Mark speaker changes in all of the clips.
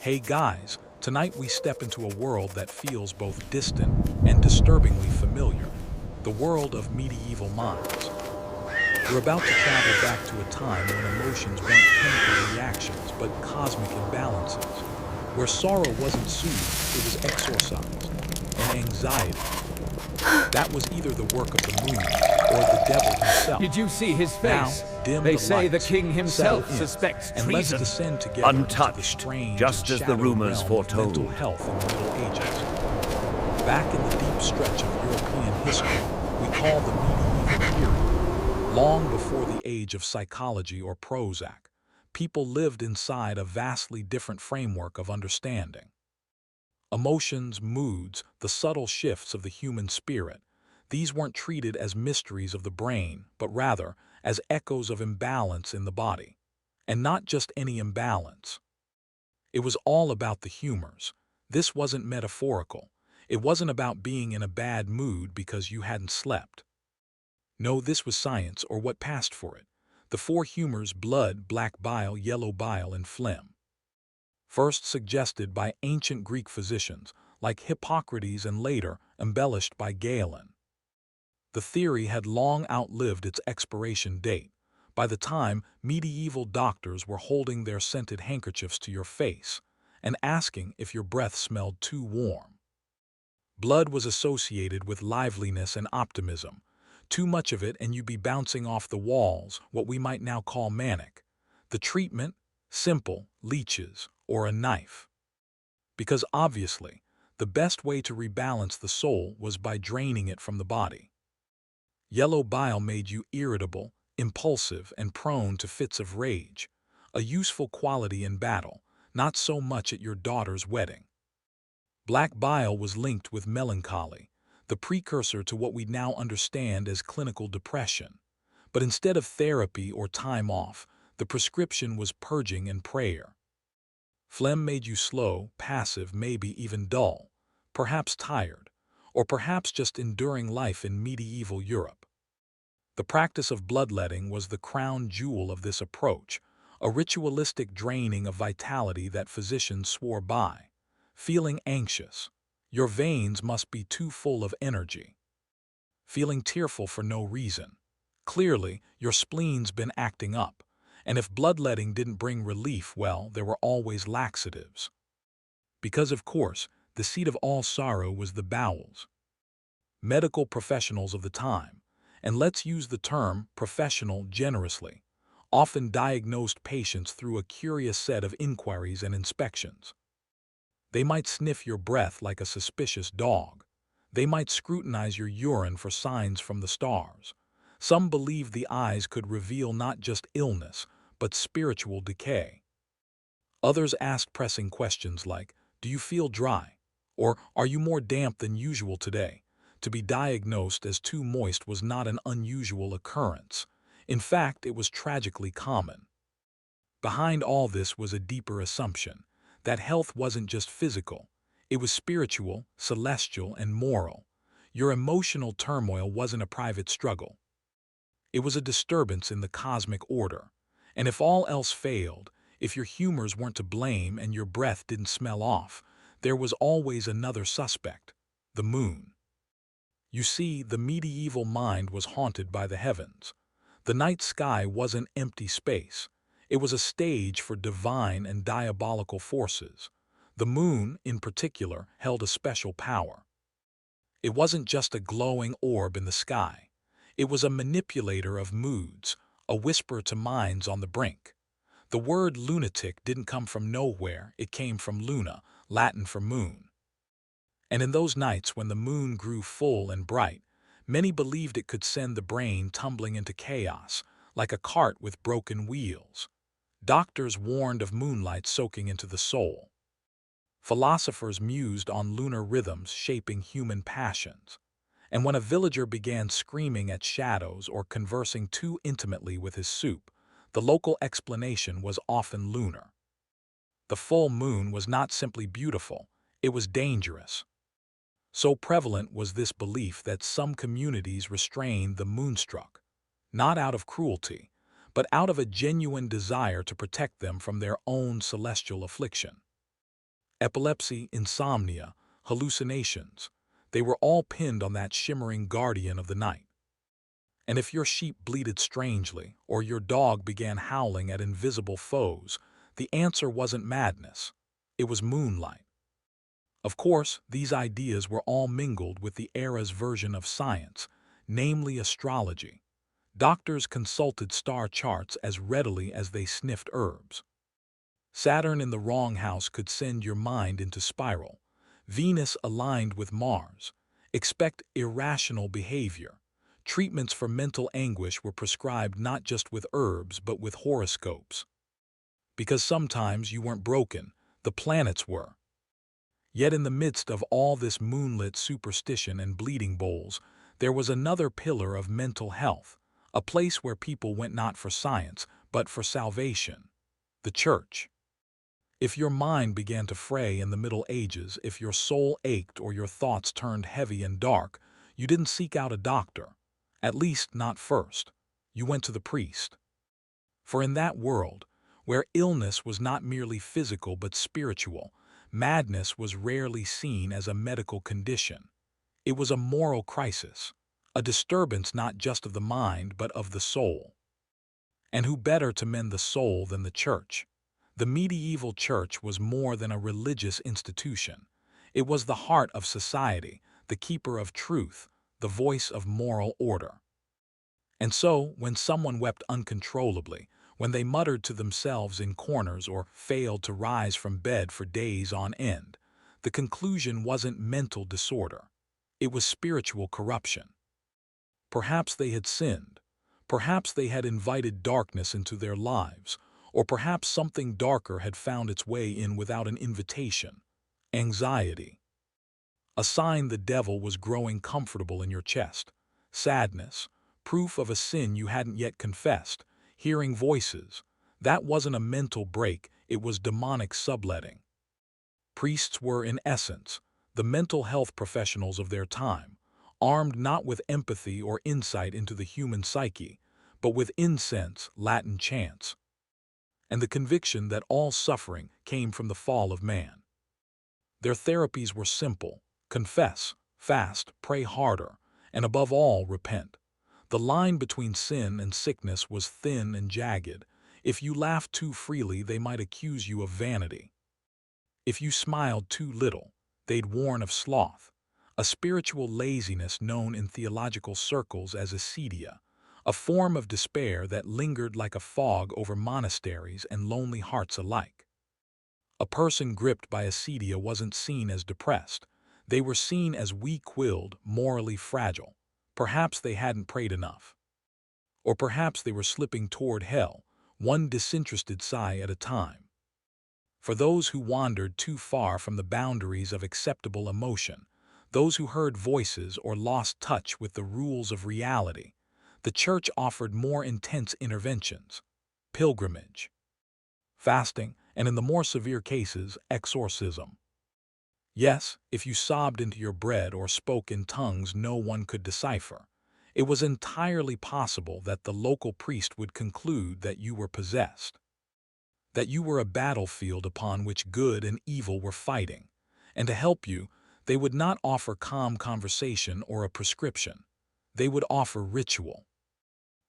Speaker 1: Hey guys, tonight we step into a world that feels both distant and disturbingly familiar. The world of medieval minds. We're about to travel back to a time when emotions weren't chemical reactions but cosmic imbalances. Where sorrow wasn't soothed, it was exorcised. And anxiety, that was either the work of the moon or the devil himself.
Speaker 2: Did you see his
Speaker 1: Now,
Speaker 2: face?
Speaker 1: dim
Speaker 2: They
Speaker 1: the
Speaker 2: say the
Speaker 1: lights,
Speaker 2: king himself
Speaker 1: settle in,
Speaker 2: suspects
Speaker 1: and let's
Speaker 2: treason.
Speaker 1: descend together into the
Speaker 3: Untouched,
Speaker 1: strange
Speaker 3: just
Speaker 1: and
Speaker 3: as the
Speaker 1: shadowed
Speaker 3: rumors
Speaker 1: realm of
Speaker 3: foretold.
Speaker 1: mental health in the Middle Ages. Back in the deep stretch of European history we call the medieval period, long before the age of psychology or Prozac, people lived inside a vastly different framework of understanding. Emotions, moods, the subtle shifts of the human spirit, these weren't treated as mysteries of the brain, but rather as echoes of imbalance in the body. And not just any imbalance. It was all about the humors. This wasn't metaphorical. It wasn't about being in a bad mood because you hadn't slept. No, this was science, or what passed for it. The four humors: blood, black bile, yellow bile, and phlegm. First suggested by ancient Greek physicians like Hippocrates and later embellished by Galen. The theory had long outlived its expiration date. By the time medieval doctors were holding their scented handkerchiefs to your face and asking if your breath smelled too warm. Blood was associated with liveliness and optimism. Too much of it and you'd be bouncing off the walls, what we might now call manic. The treatment? Simple: leeches or a knife. Because obviously, the best way to rebalance the soul was by draining it from the body. Yellow bile made you irritable, impulsive, and prone to fits of rage, a useful quality in battle, not so much at your daughter's wedding. Black bile was linked with melancholy, the precursor to what we now understand as clinical depression. But instead of therapy or time off, the prescription was purging and prayer. Phlegm made you slow, passive, maybe even dull, perhaps tired, or perhaps just enduring life in medieval Europe. The practice of bloodletting was the crown jewel of this approach, a ritualistic draining of vitality that physicians swore by. Feeling anxious, your veins must be too full of energy. Feeling tearful for no reason, clearly your spleen's been acting up, and if bloodletting didn't bring relief, well, there were always laxatives. Because of course, the seat of all sorrow was the bowels. Medical professionals of the time, and let's use the term professional generously, often diagnosed patients through a curious set of inquiries and inspections. They might sniff your breath like a suspicious dog. They might scrutinize your urine for signs from the stars. Some believed the eyes could reveal not just illness, but spiritual decay. Others asked pressing questions like, "Do you feel dry?" Or "Are you more damp than usual today?" To be diagnosed as too moist was not an unusual occurrence. In fact, it was tragically common. Behind all this was a deeper assumption, that health wasn't just physical, it was spiritual, celestial, and moral. Your emotional turmoil wasn't a private struggle. It was a disturbance in the cosmic order. And if all else failed, if your humors weren't to blame and your breath didn't smell off, there was always another suspect: the moon. You see, the medieval mind was haunted by the heavens. The night sky wasn't empty space. It was a stage for divine and diabolical forces. The moon, in particular, held a special power. It wasn't just a glowing orb in the sky. It was a manipulator of moods, a whisper to minds on the brink. The word lunatic didn't come from nowhere, it came from luna, Latin for moon. And in those nights when the moon grew full and bright, many believed it could send the brain tumbling into chaos, like a cart with broken wheels. Doctors warned of moonlight soaking into the soul. Philosophers mused on lunar rhythms shaping human passions. And when a villager began screaming at shadows or conversing too intimately with his soup, the local explanation was often lunar. The full moon was not simply beautiful, it was dangerous. So prevalent was this belief that some communities restrained the moonstruck, not out of cruelty, but out of a genuine desire to protect them from their own celestial affliction. Epilepsy, insomnia, hallucinations. They were all pinned on that shimmering guardian of the night. And if your sheep bleated strangely, or your dog began howling at invisible foes, the answer wasn't madness. It was moonlight. Of course, these ideas were all mingled with the era's version of science, namely astrology. Doctors consulted star charts as readily as they sniffed herbs. Saturn in the wrong house could send your mind into spiral. Venus aligned with Mars. Expect irrational behavior. Treatments for mental anguish were prescribed not just with herbs but with horoscopes. Because sometimes you weren't broken, the planets were. Yet in the midst of all this moonlit superstition and bleeding bowls, there was another pillar of mental health, a place where people went not for science, but for salvation: the church. If your mind began to fray in the Middle Ages, if your soul ached or your thoughts turned heavy and dark, you didn't seek out a doctor, at least not first. You went to the priest. For in that world, where illness was not merely physical but spiritual, madness was rarely seen as a medical condition. It was a moral crisis, a disturbance not just of the mind but of the soul. And who better to mend the soul than the church? The medieval church was more than a religious institution. It was the heart of society, the keeper of truth, the voice of moral order. And so, when someone wept uncontrollably, when they muttered to themselves in corners or failed to rise from bed for days on end, the conclusion wasn't mental disorder. It was spiritual corruption. Perhaps they had sinned. Perhaps they had invited darkness into their lives, or perhaps something darker had found its way in without an invitation: anxiety. A sign the devil was growing comfortable in your chest. Sadness, proof of a sin you hadn't yet confessed. Hearing voices. That wasn't a mental break, it was demonic subletting. Priests were, in essence, the mental health professionals of their time, armed not with empathy or insight into the human psyche, but with incense, Latin chants, and the conviction that all suffering came from the fall of man. Their therapies were simple: confess, fast, pray harder, and above all, repent. The line between sin and sickness was thin and jagged. If you laughed too freely, they might accuse you of vanity. If you smiled too little, they'd warn of sloth, a spiritual laziness known in theological circles as acedia, a form of despair that lingered like a fog over monasteries and lonely hearts alike. A person gripped by acedia wasn't seen as depressed. They were seen as weak-willed, morally fragile. Perhaps they hadn't prayed enough. Or perhaps they were slipping toward hell, one disinterested sigh at a time. For those who wandered too far from the boundaries of acceptable emotion, those who heard voices or lost touch with the rules of reality, the church offered more intense interventions: pilgrimage, fasting, and in the more severe cases, exorcism. Yes, if you sobbed into your bread or spoke in tongues no one could decipher, it was entirely possible that the local priest would conclude that you were possessed, that you were a battlefield upon which good and evil were fighting, and to help you, they would not offer calm conversation or a prescription. They would offer ritual.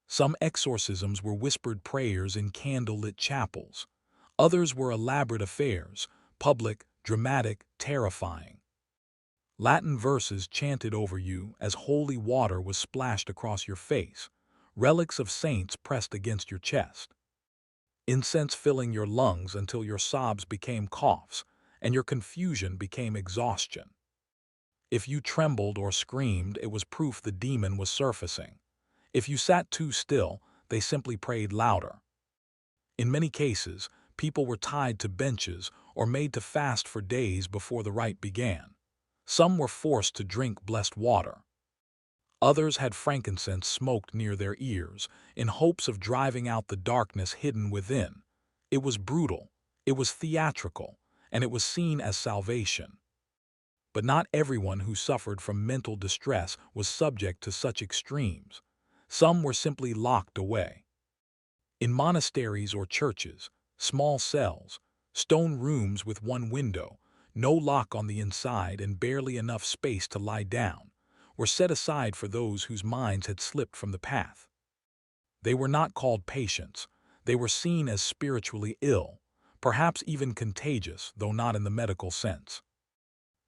Speaker 1: Some exorcisms were whispered prayers in candlelit chapels. Others were elaborate affairs, public, dramatic, terrifying. Latin verses chanted over you as holy water was splashed across your face, relics of saints pressed against your chest, incense filling your lungs until your sobs became coughs and your confusion became exhaustion. If you trembled or screamed, it was proof the demon was surfacing. If you sat too still, they simply prayed louder. In many cases, people were tied to benches or made to fast for days before the rite began. Some were forced to drink blessed water. Others had frankincense smoked near their ears in hopes of driving out the darkness hidden within. It was brutal, it was theatrical, and it was seen as salvation. But not everyone who suffered from mental distress was subject to such extremes. Some were simply locked away. In monasteries or churches, small cells, stone rooms with one window, no lock on the inside and barely enough space to lie down, were set aside for those whose minds had slipped from the path. They were not called patients. They were seen as spiritually ill, perhaps even contagious, though not in the medical sense.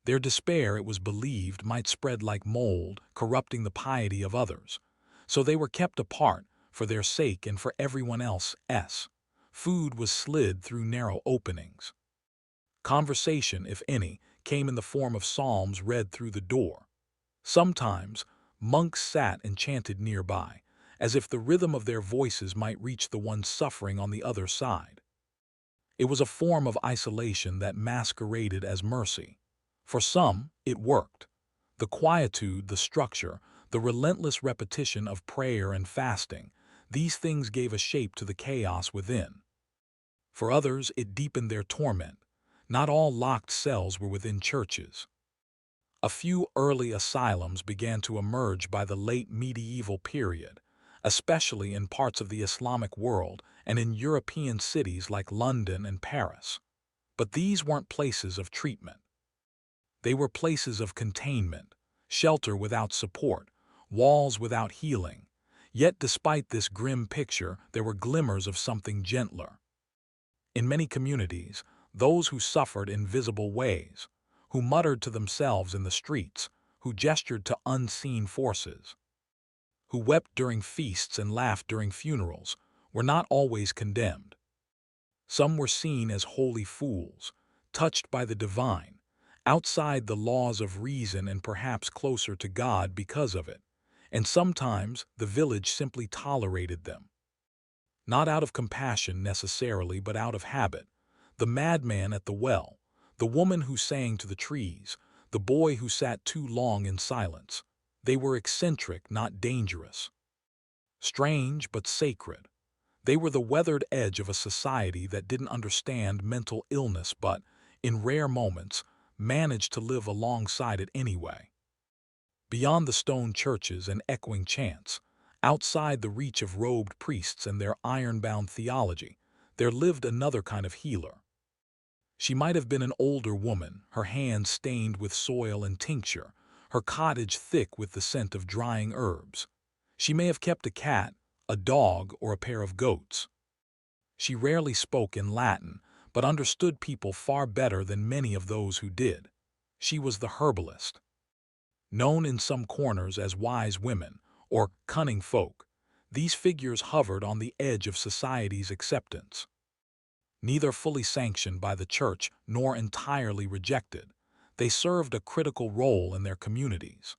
Speaker 1: Their despair, it was believed, might spread like mold, corrupting the piety of others. So they were kept apart, for their sake and for everyone else's. Food was slid through narrow openings. Conversation, if any, came in the form of psalms read through the door. Sometimes, monks sat and chanted nearby, as if the rhythm of their voices might reach the one suffering on the other side. It was a form of isolation that masqueraded as mercy. For some, it worked. The quietude, the structure, the relentless repetition of prayer and fasting, these things gave a shape to the chaos within. For others, it deepened their torment. Not all locked cells were within churches. A few early asylums began to emerge by the late medieval period, especially in parts of the Islamic world and in European cities like London and Paris. But these weren't places of treatment. They were places of containment, shelter without support, walls without healing. Yet despite this grim picture, there were glimmers of something gentler. In many communities, those who suffered in visible ways, who muttered to themselves in the streets, who gestured to unseen forces, who wept during feasts and laughed during funerals, were not always condemned. Some were seen as holy fools, touched by the divine, outside the laws of reason and perhaps closer to God because of it, and sometimes the village simply tolerated them. Not out of compassion necessarily, but out of habit. The madman at the well, the woman who sang to the trees, the boy who sat too long in silence. They were eccentric, not dangerous. Strange, but sacred. They were the weathered edge of a society that didn't understand mental illness but, in rare moments, managed to live alongside it anyway. Beyond the stone churches and echoing chants, outside the reach of robed priests and their iron-bound theology, there lived another kind of healer. She might have been an older woman, her hands stained with soil and tincture, her cottage thick with the scent of drying herbs. She may have kept a cat, a dog, or a pair of goats. She rarely spoke in Latin, but understood people far better than many of those who did. She was the herbalist. Known in some corners as wise women, or cunning folk, these figures hovered on the edge of society's acceptance. Neither fully sanctioned by the church nor entirely rejected, they served a critical role in their communities.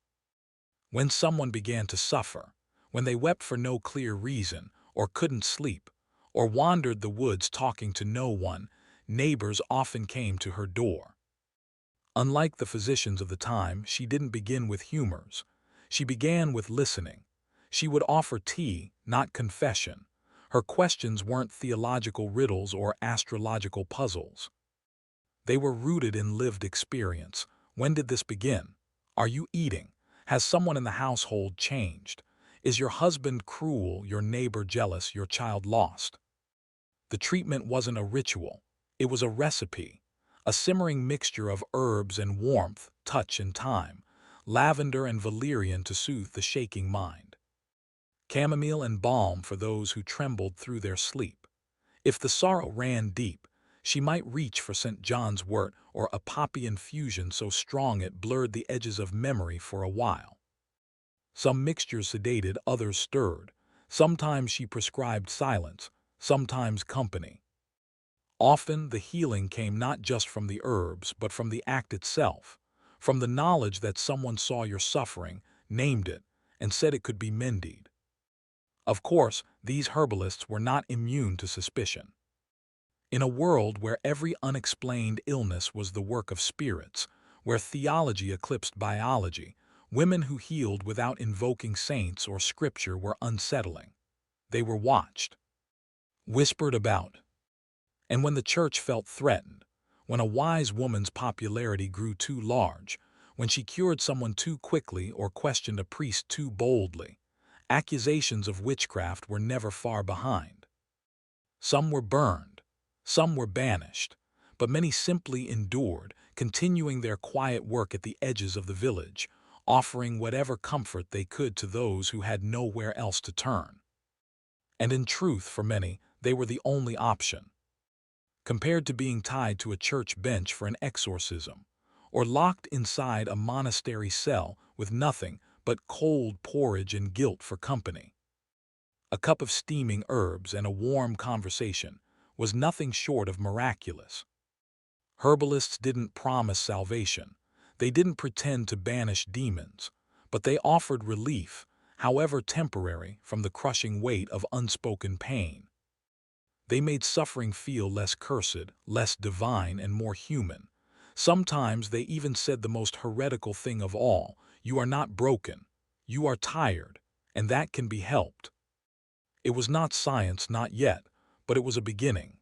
Speaker 1: When someone began to suffer, when they wept for no clear reason, or couldn't sleep, or wandered the woods talking to no one, neighbors often came to her door. Unlike the physicians of the time, she didn't begin with humors. She began with listening. She would offer tea, not confession. Her questions weren't theological riddles or astrological puzzles. They were rooted in lived experience. When did this begin? Are you eating? Has someone in the household changed? Is your husband cruel, your neighbor jealous, your child lost? The treatment wasn't a ritual. It was a recipe, a simmering mixture of herbs and warmth, touch and time, lavender and valerian to soothe the shaking mind, chamomile and balm for those who trembled through their sleep. If the sorrow ran deep, she might reach for St. John's wort or a poppy infusion so strong it blurred the edges of memory for a while. Some mixtures sedated, others stirred. Sometimes she prescribed silence, sometimes company. Often the healing came not just from the herbs, but from the act itself, from the knowledge that someone saw your suffering, named it, and said it could be mended. Of course, these herbalists were not immune to suspicion. In a world where every unexplained illness was the work of spirits, where theology eclipsed biology, women who healed without invoking saints or scripture were unsettling. They were watched, whispered about. And when the church felt threatened, when a wise woman's popularity grew too large, when she cured someone too quickly or questioned a priest too boldly, accusations of witchcraft were never far behind. Some were burned, some were banished, but many simply endured, continuing their quiet work at the edges of the village, offering whatever comfort they could to those who had nowhere else to turn. And in truth, for many, they were the only option. Compared to being tied to a church bench for an exorcism, or locked inside a monastery cell with nothing but cold porridge and guilt for company. A cup of steaming herbs and a warm conversation was nothing short of miraculous. Herbalists didn't promise salvation. They didn't pretend to banish demons, but they offered relief, however temporary, from the crushing weight of unspoken pain. They made suffering feel less cursed, less divine, and more human. Sometimes they even said the most heretical thing of all: you are not broken, you are tired, and that can be helped. It was not science, not yet, but it was a beginning.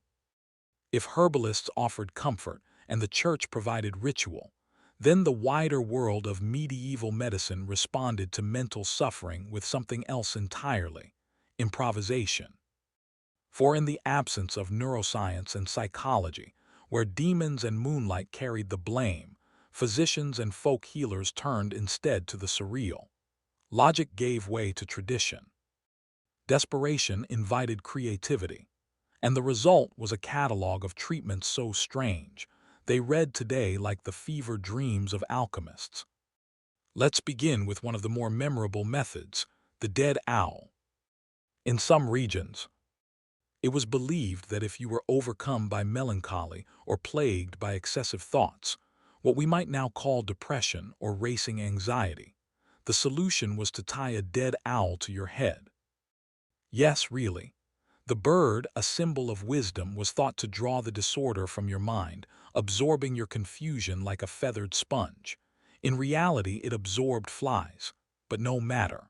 Speaker 1: If herbalists offered comfort and the church provided ritual, then the wider world of medieval medicine responded to mental suffering with something else entirely: improvisation. For in the absence of neuroscience and psychology, where demons and moonlight carried the blame, physicians and folk healers turned instead to the surreal. Logic gave way to tradition. Desperation invited creativity. And the result was a catalog of treatments so strange, they read today like the fever dreams of alchemists. Let's begin with one of the more memorable methods: the dead owl. In some regions, it was believed that if you were overcome by melancholy or plagued by excessive thoughts, what we might now call depression or racing anxiety, the solution was to tie a dead owl to your head. Yes, really. The bird, a symbol of wisdom, was thought to draw the disorder from your mind, absorbing your confusion like a feathered sponge. In reality, it absorbed flies, but no matter.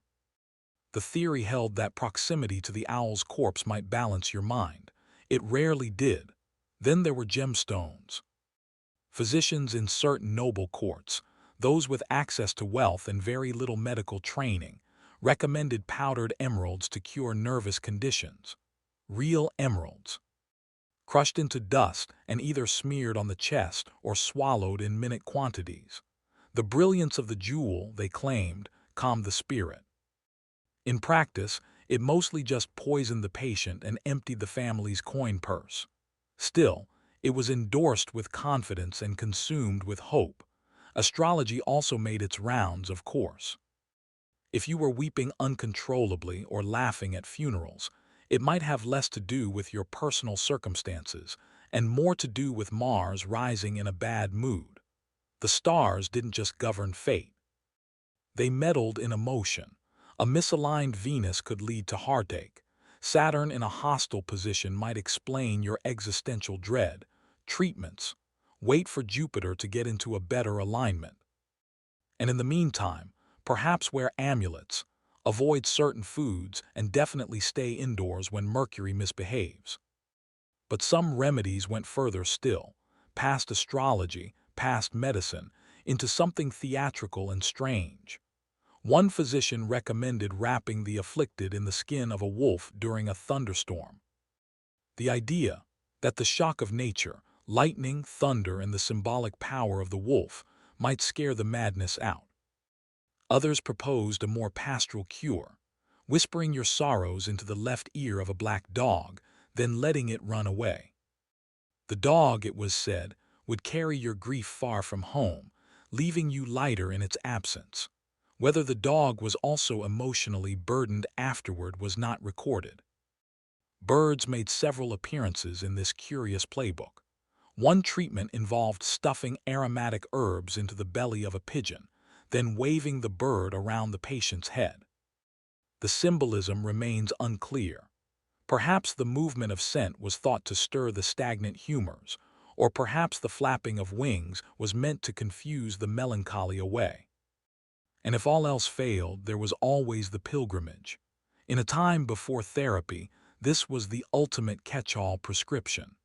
Speaker 1: The theory held that proximity to the owl's corpse might balance your mind. It rarely did. Then there were gemstones. Physicians in certain noble courts, those with access to wealth and very little medical training, recommended powdered emeralds to cure nervous conditions. Real emeralds, crushed into dust and either smeared on the chest or swallowed in minute quantities. The brilliance of the jewel, they claimed, calmed the spirit. In practice, it mostly just poisoned the patient and emptied the family's coin purse. Still, it was endorsed with confidence and consumed with hope. Astrology also made its rounds, of course. If you were weeping uncontrollably or laughing at funerals, it might have less to do with your personal circumstances and more to do with Mars rising in a bad mood. The stars didn't just govern fate. They meddled in emotion. A misaligned Venus could lead to heartache. Saturn in a hostile position might explain your existential dread. Treatments: wait for Jupiter to get into a better alignment. And in the meantime, perhaps wear amulets, avoid certain foods, and definitely stay indoors when Mercury misbehaves. But some remedies went further still, past astrology, past medicine, into something theatrical and strange. One physician recommended wrapping the afflicted in the skin of a wolf during a thunderstorm. The idea that the shock of nature, lightning, thunder, and the symbolic power of the wolf might scare the madness out. Others proposed a more pastoral cure: whispering your sorrows into the left ear of a black dog, then letting it run away. The dog, it was said, would carry your grief far from home, leaving you lighter in its absence. Whether the dog was also emotionally burdened afterward was not recorded. Birds made several appearances in this curious playbook. One treatment involved stuffing aromatic herbs into the belly of a pigeon, then waving the bird around the patient's head. The symbolism remains unclear. Perhaps the movement of scent was thought to stir the stagnant humors, or perhaps the flapping of wings was meant to confuse the melancholy away. And if all else failed, there was always the pilgrimage. In a time before therapy, this was the ultimate catch-all prescription.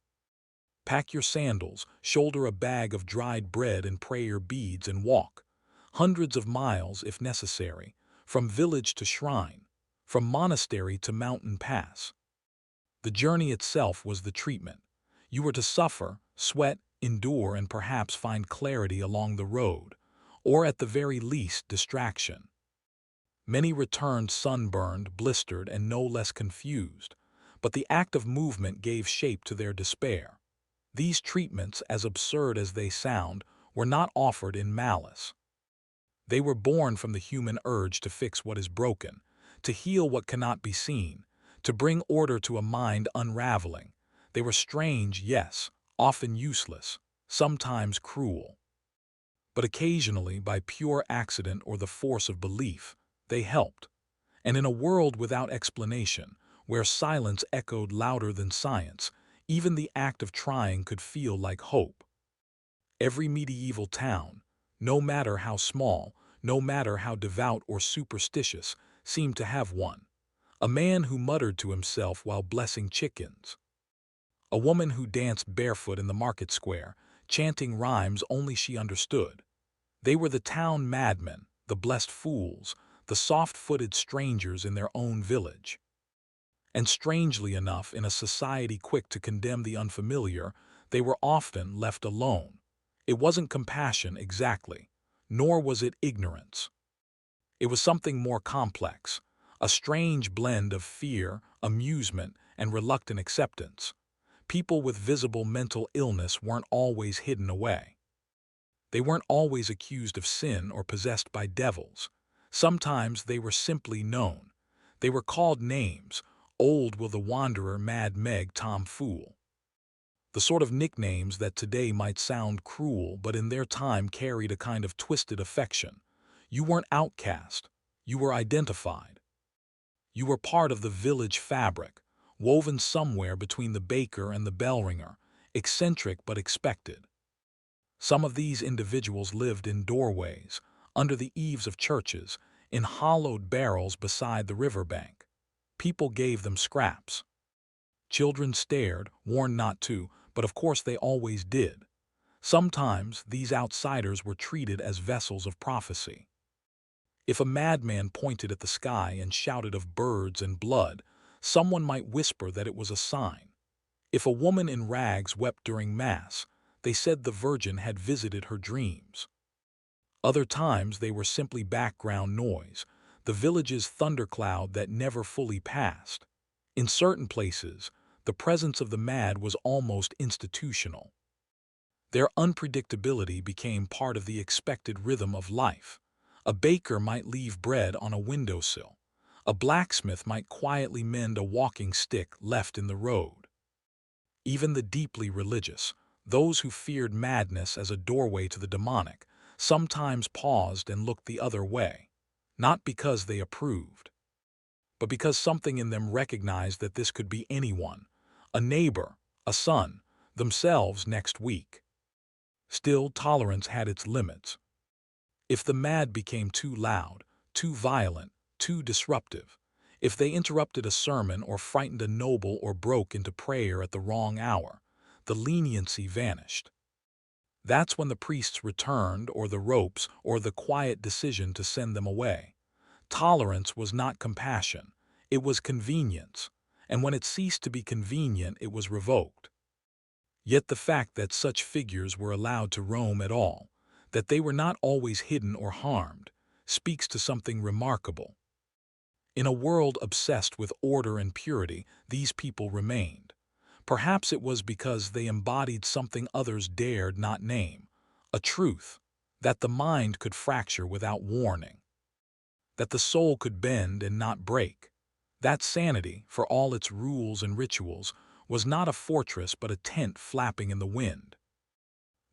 Speaker 1: Pack your sandals, shoulder a bag of dried bread and prayer beads, and walk hundreds of miles if necessary, from village to shrine, from monastery to mountain pass. The journey itself was the treatment. You were to suffer, sweat, endure, and perhaps find clarity along the road, or at the very least distraction. Many returned sunburned, blistered, and no less confused, but the act of movement gave shape to their despair. These treatments, as absurd as they sound, were not offered in malice. They were born from the human urge to fix what is broken, to heal what cannot be seen, to bring order to a mind unraveling. They were strange, yes, often useless, sometimes cruel. But occasionally, by pure accident or the force of belief, they helped. And in a world without explanation, where silence echoed louder than science, even the act of trying could feel like hope. Every medieval town, no matter how small, no matter how devout or superstitious, seemed to have one. A man who muttered to himself while blessing chickens. A woman who danced barefoot in the market square, chanting rhymes only she understood. They were the town madmen, the blessed fools, the soft-footed strangers in their own village. And strangely enough, in a society quick to condemn the unfamiliar, they were often left alone. It wasn't compassion exactly, nor was it ignorance. It was something more complex, a strange blend of fear, amusement, and reluctant acceptance. People with visible mental illness weren't always hidden away. They weren't always accused of sin or possessed by devils. Sometimes they were simply known. They were called names: Old Will the Wanderer, Mad Meg, Tom Fool. The sort of nicknames that today might sound cruel but in their time carried a kind of twisted affection. You weren't outcast. You were identified. You were part of the village fabric, woven somewhere between the baker and the bell ringer, eccentric but expected. Some of these individuals lived in doorways, under the eaves of churches, in hollowed barrels beside the riverbank. People gave them scraps. Children stared, warned not to, but of course they always did. Sometimes these outsiders were treated as vessels of prophecy. If a madman pointed at the sky and shouted of birds and blood, someone might whisper that it was a sign. If a woman in rags wept during Mass, they said the Virgin had visited her dreams. Other times they were simply background noise, the village's thundercloud that never fully passed. In certain places, the presence of the mad was almost institutional. Their unpredictability became part of the expected rhythm of life. A baker might leave bread on a windowsill. A blacksmith might quietly mend a walking stick left in the road. Even the deeply religious, those who feared madness as a doorway to the demonic, sometimes paused and looked the other way, not because they approved, but because something in them recognized that this could be anyone, a neighbor, a son, themselves next week. Still, tolerance had its limits. If the mad became too loud, too violent, too disruptive, if they interrupted a sermon or frightened a noble or broke into prayer at the wrong hour, the leniency vanished. That's when the priests returned, or the ropes, or the quiet decision to send them away. Tolerance was not compassion, it was convenience, and when it ceased to be convenient, it was revoked. Yet the fact that such figures were allowed to roam at all, that they were not always hidden or harmed, speaks to something remarkable. In a world obsessed with order and purity, these people remained. Perhaps it was because they embodied something others dared not name, a truth, that the mind could fracture without warning, that the soul could bend and not break. That sanity, for all its rules and rituals, was not a fortress but a tent flapping in the wind.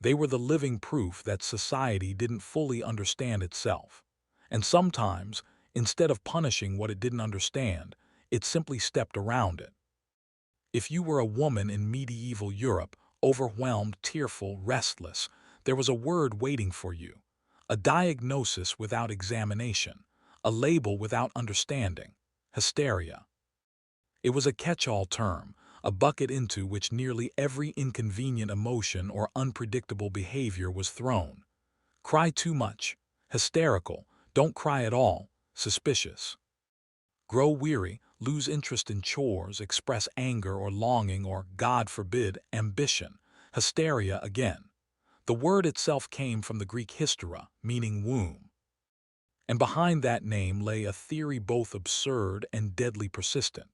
Speaker 1: They were the living proof that society didn't fully understand itself. And sometimes, instead of punishing what it didn't understand, it simply stepped around it. If you were a woman in medieval Europe, overwhelmed, tearful, restless, there was a word waiting for you, a diagnosis without examination, a label without understanding: hysteria. It was a catch-all term, a bucket into which nearly every inconvenient emotion or unpredictable behavior was thrown. Cry too much, hysterical; don't cry at all, suspicious. Grow weary, lose interest in chores, express anger or longing or, God forbid, ambition, Hysteria again. The word itself came from the Greek hystera, meaning womb. And behind that name lay a theory both absurd and deadly persistent,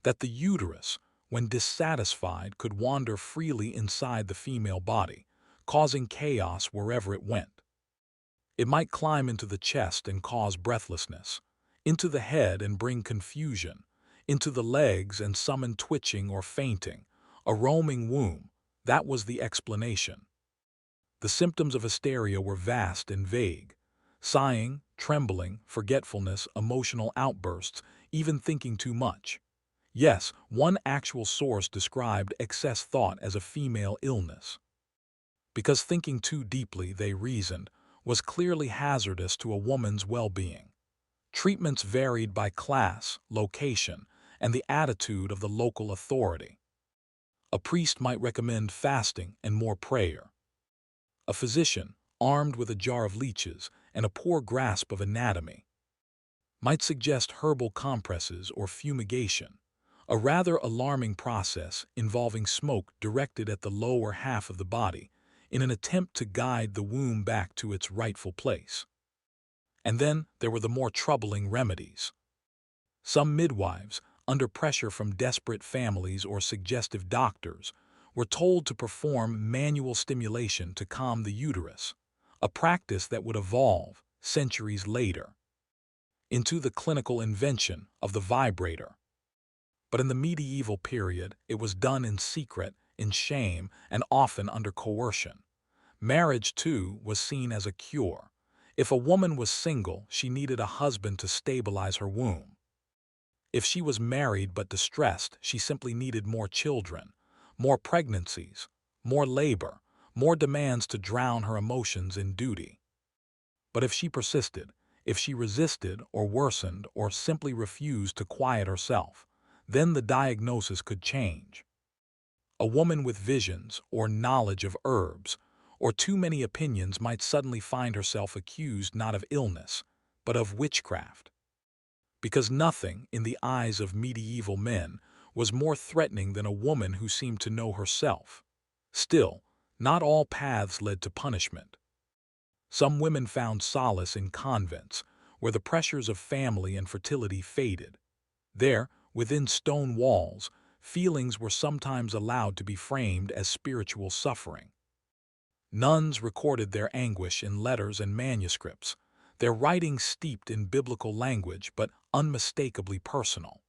Speaker 1: that the uterus, when dissatisfied, could wander freely inside the female body, causing chaos wherever it went. It might climb into the chest and cause breathlessness, into the head and bring confusion, into the legs and summon twitching or fainting. A roaming womb, that was the explanation. The symptoms of hysteria were vast and vague. Sighing, trembling, forgetfulness, emotional outbursts, even thinking too much. Yes, one actual source described excess thought as a female illness. Because thinking too deeply, they reasoned, was clearly hazardous to a woman's well-being. Treatments varied by class, location, and the attitude of the local authority. A priest might recommend fasting and more prayer. A physician, armed with a jar of leeches and a poor grasp of anatomy, might suggest herbal compresses or fumigation, a rather alarming process involving smoke directed at the lower half of the body in an attempt to guide the womb back to its rightful place. And then there were the more troubling remedies. Some midwives, under pressure from desperate families or suggestive doctors, were told to perform manual stimulation to calm the uterus, a practice that would evolve, centuries later, into the clinical invention of the vibrator. But in the medieval period, it was done in secret, in shame, and often under coercion. Marriage, too, was seen as a cure. If a woman was single, she needed a husband to stabilize her womb. If she was married but distressed, she simply needed more children, more pregnancies, more labor, more demands to drown her emotions in duty. But if she persisted, if she resisted or worsened or simply refused to quiet herself, then the diagnosis could change. A woman with visions or knowledge of herbs or too many opinions might suddenly find herself accused not of illness, but of witchcraft. Because nothing, in the eyes of medieval men, was more threatening than a woman who seemed to know herself. Still, not all paths led to punishment. Some women found solace in convents, where the pressures of family and fertility faded. There, within stone walls, feelings were sometimes allowed to be framed as spiritual suffering. Nuns recorded their anguish in letters and manuscripts, their writings steeped in biblical language but unmistakably personal.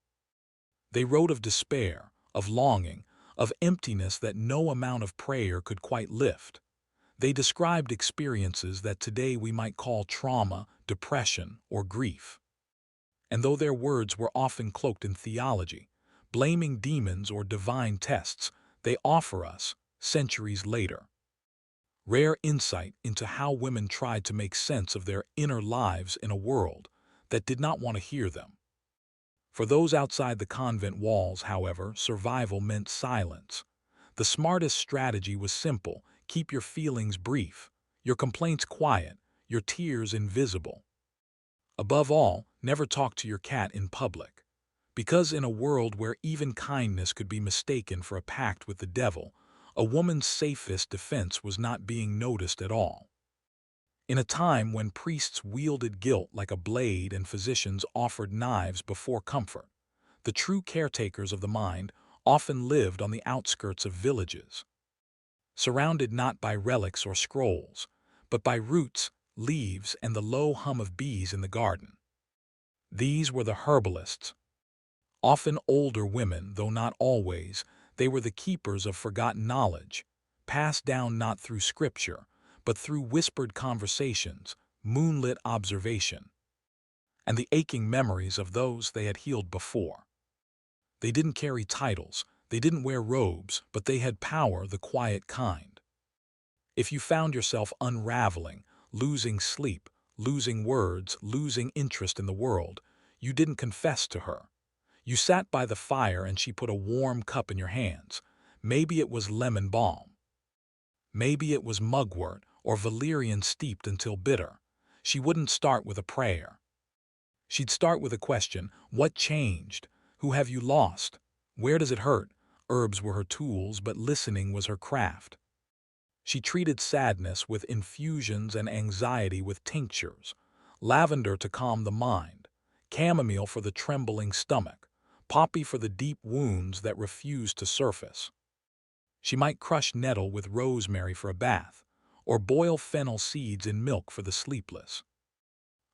Speaker 1: They wrote of despair, of longing, of emptiness that no amount of prayer could quite lift. They described experiences that today we might call trauma, depression, or grief. And though their words were often cloaked in theology, blaming demons or divine tests, they offer us, centuries later, rare insight into how women tried to make sense of their inner lives in a world that did not want to hear them. For those outside the convent walls, however, survival meant silence. The smartest strategy was simple: keep your feelings brief, your complaints quiet, your tears invisible. Above all, never talk to your cat in public. Because in a world where even kindness could be mistaken for a pact with the devil, a woman's safest defense was not being noticed at all. In a time when priests wielded guilt like a blade and physicians offered knives before comfort, the true caretakers of the mind often lived on the outskirts of villages, surrounded not by relics or scrolls, but by roots, leaves, and the low hum of bees in the garden. These were the herbalists. Often older women, though not always, they were the keepers of forgotten knowledge, passed down not through scripture, but through whispered conversations, moonlit observation, and the aching memories of those they had healed before. They didn't carry titles, they didn't wear robes, but they had power, the quiet kind. If you found yourself unraveling, losing sleep, losing words, losing interest in the world, you didn't confess to her. You sat by the fire and she put a warm cup in your hands. Maybe it was lemon balm. Maybe it was mugwort or valerian steeped until bitter. She wouldn't start with a prayer. She'd start with a question: what changed? Who have you lost? Where does it hurt? Herbs were her tools, but listening was her craft. She treated sadness with infusions and anxiety with tinctures, lavender to calm the mind, chamomile for the trembling stomach, poppy for the deep wounds that refused to surface. She might crush nettle with rosemary for a bath, or boil fennel seeds in milk for the sleepless.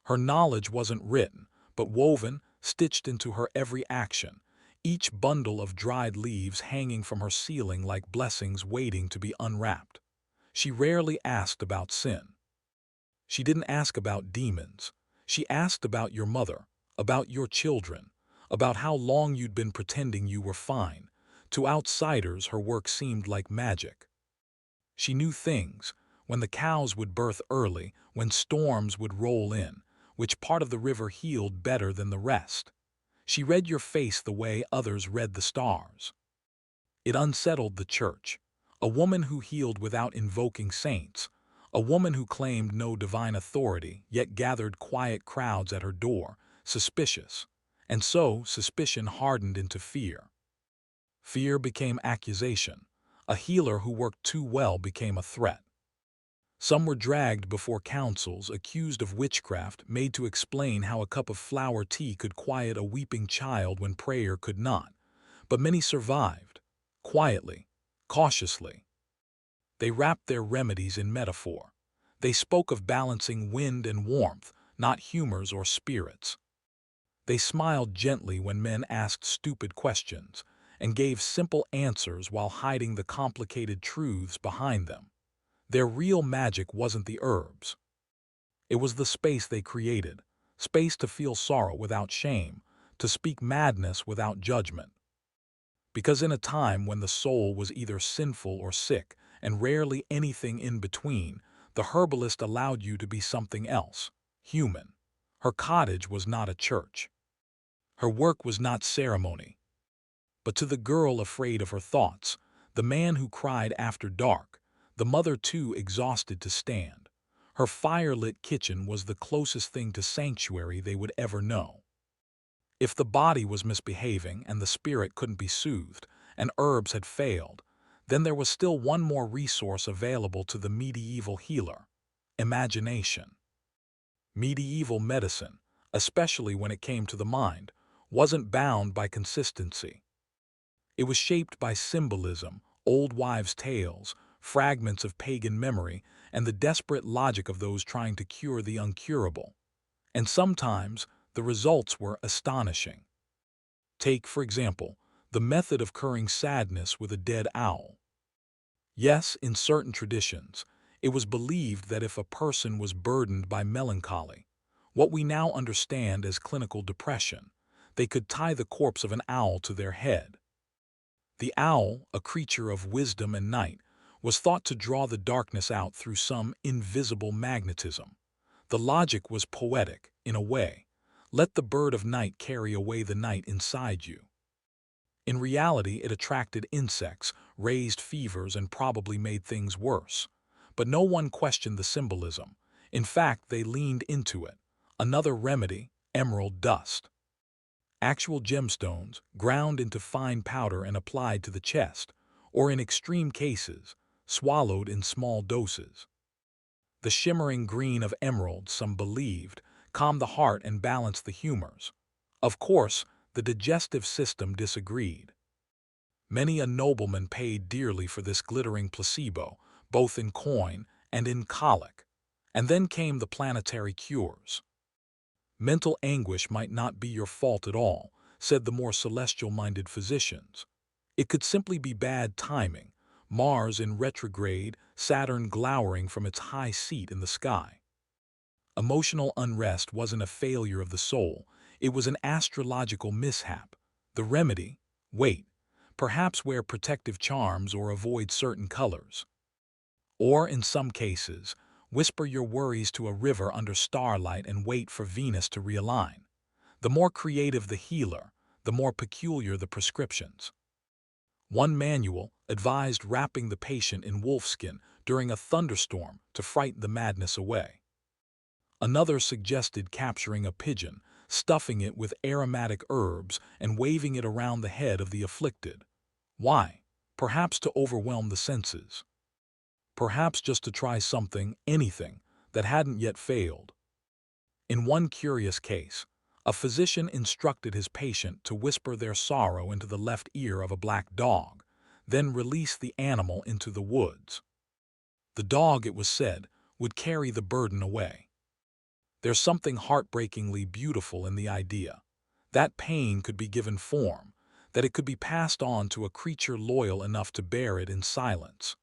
Speaker 1: Her knowledge wasn't written, but woven, stitched into her every action, each bundle of dried leaves hanging from her ceiling like blessings waiting to be unwrapped. She rarely asked about sin. She didn't ask about demons. She asked about your mother, about your children, about how long you'd been pretending you were fine. To outsiders, her work seemed like magic. She knew things, when the cows would birth early, when storms would roll in, which part of the river healed better than the rest. She read your face the way others read the stars. It unsettled the church. A woman who healed without invoking saints, a woman who claimed no divine authority, yet gathered quiet crowds at her door, suspicious. And so suspicion hardened into fear. Fear became accusation. A healer who worked too well became a threat. Some were dragged before councils, accused of witchcraft, made to explain how a cup of flower tea could quiet a weeping child when prayer could not. But many survived, quietly, cautiously. They wrapped their remedies in metaphor. They spoke of balancing wind and warmth, not humors or spirits. They smiled gently when men asked stupid questions, and gave simple answers while hiding the complicated truths behind them. Their real magic wasn't the herbs. It was the space they created, space to feel sorrow without shame, to speak madness without judgment. Because in a time when the soul was either sinful or sick, and rarely anything in between, the herbalist allowed you to be something else, human. Her cottage was not a church. Her work was not ceremony. But to the girl afraid of her thoughts, the man who cried after dark, the mother too exhausted to stand, her fire-lit kitchen was the closest thing to sanctuary they would ever know. If the body was misbehaving and the spirit couldn't be soothed, and herbs had failed, then there was still one more resource available to the medieval healer: imagination. Medieval medicine, especially when it came to the mind, wasn't bound by consistency. It was shaped by symbolism, old wives' tales, fragments of pagan memory, and the desperate logic of those trying to cure the uncurable. And sometimes the results were astonishing. Take, for example, the method of curing sadness with a dead owl. Yes, in certain traditions, it was believed that if a person was burdened by melancholy, what we now understand as clinical depression, they could tie the corpse of an owl to their head. The owl, a creature of wisdom and night, was thought to draw the darkness out through some invisible magnetism. The logic was poetic, in a way. Let the bird of night carry away the night inside you. In reality, it attracted insects, raised fevers, and probably made things worse. But no one questioned the symbolism. In fact, they leaned into it. Another remedy: emerald dust. Actual gemstones, ground into fine powder and applied to the chest, or in extreme cases, swallowed in small doses. The shimmering green of emerald, some believed, calmed the heart and balanced the humors. Of course, the digestive system disagreed. Many a nobleman paid dearly for this glittering placebo, both in coin and in colic. And then came the planetary cures. Mental anguish might not be your fault at all, said the more celestial-minded physicians. It could simply be bad timing, Mars in retrograde, Saturn glowering from its high seat in the sky. Emotional unrest wasn't a failure of the soul, it was an astrological mishap. The remedy: wait, perhaps wear protective charms or avoid certain colors. Or, in some cases, whisper your worries to a river under starlight and wait for Venus to realign. The more creative the healer, the more peculiar the prescriptions. One manual advised wrapping the patient in wolfskin during a thunderstorm to frighten the madness away. Another suggested capturing a pigeon, stuffing it with aromatic herbs, and waving it around the head of the afflicted. Why? Perhaps to overwhelm the senses. perhaps just to try something, anything, that hadn't yet failed. In one curious case, a physician instructed his patient to whisper their sorrow into the left ear of a black dog, then release the animal into the woods. The dog, it was said, would carry the burden away. There's something heartbreakingly beautiful in the idea. That pain could be given form, that it could be passed on to a creature loyal enough to bear it in silence.